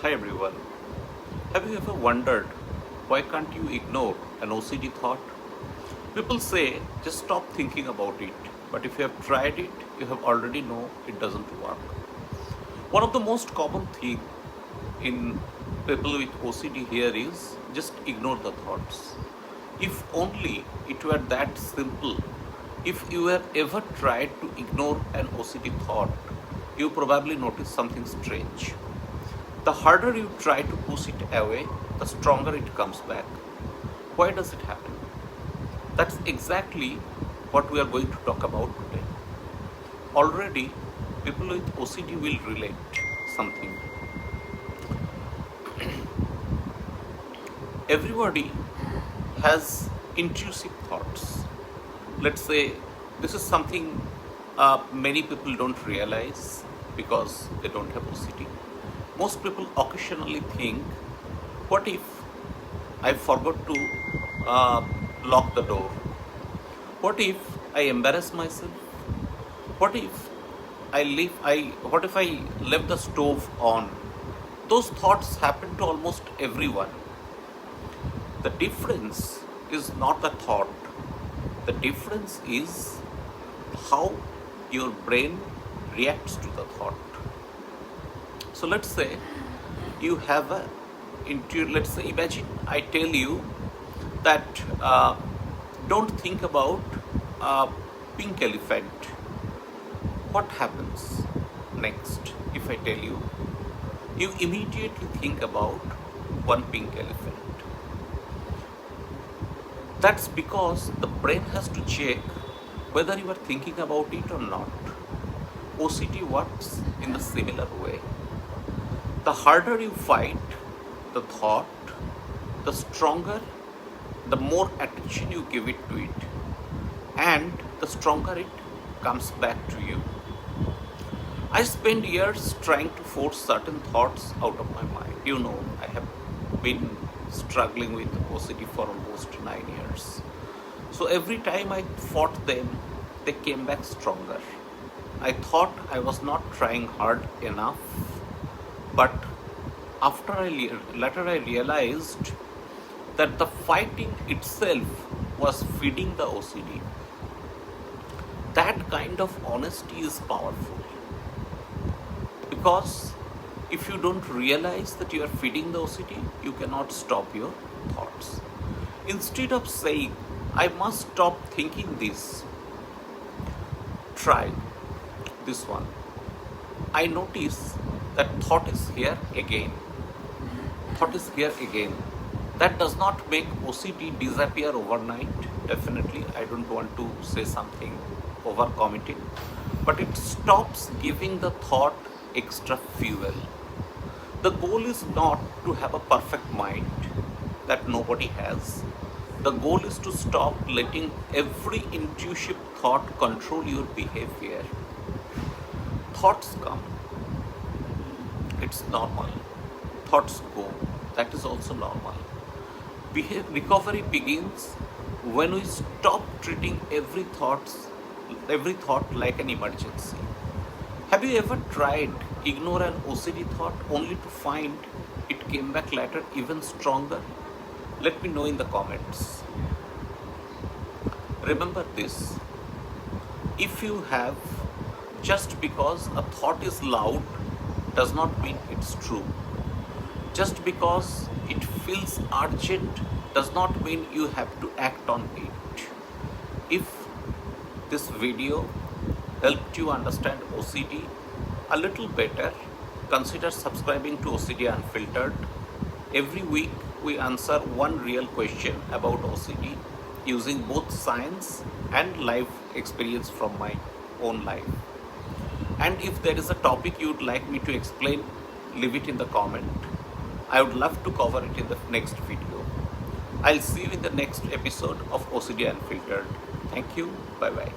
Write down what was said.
Hi everyone. Have you ever wondered why can't you ignore an OCD thought? People say just stop thinking about it, but if you have tried it, you have already know it doesn't work. One of the most common thing in people with OCD here is just ignore the thoughts. If only it were that simple. If you have ever tried to ignore an OCD thought, you probably notice something strange. The harder you try to push it away, the stronger it comes back. Why does it happen? That's exactly what we are going to talk about today. Already, people with OCD will relate something. Everybody has intrusive thoughts. Let's say this is something many people don't realize because they don't have OCD. Most people occasionally think, what if I forgot to lock the door? What if I embarrass myself? What if what if I left the stove on? Those thoughts happen to almost everyone. The difference is not the thought. The difference is how your brain reacts to the thought. So let's say you have let's say imagine I tell you that don't think about a pink elephant. What happens next if I tell you? You immediately think about one pink elephant. That's because the brain has to check whether you are thinking about it or not. OCD works in the similar way. The harder you fight the thought, the stronger, the more attention you give it to it, and the stronger it comes back to you. I spent years trying to force certain thoughts out of my mind. I have been struggling with OCD for almost 9 years. So every time I fought them, they came back stronger. I thought I was not trying hard enough, but later I realized that the fighting itself was feeding the OCD. That kind of honesty is powerful because if you don't realize that you are feeding the OCD, you cannot stop your thoughts. Instead of saying, I must stop thinking this, try this one. I notice that thought is here again. Thought is here again. That does not make OCD disappear overnight. Definitely, I don't want to say something overcommitting, but it stops giving the thought extra fuel. The goal is not to have a perfect mind that nobody has. The goal is to stop letting every intrusive thought control your behavior. Thoughts come, it's normal. Thoughts go, that is also normal. Recovery begins when we stop treating every thought like an emergency. Have you ever tried ignore an OCD thought only to find it came back later even stronger? Let me know in the comments. Remember this. If you have, just because a thought is loud does not mean it's true. Just because it feels urgent does not mean you have to act on it. If this video helped you understand OCD a little better, consider subscribing to OCD Unfiltered. Every week we answer one real question about OCD using both science and life experience from my own life. And if there is a topic you would like me to explain, leave it in the comment. I would love to cover it in the next video. I'll see you in the next episode of OCD Unfiltered. Thank you. Bye bye.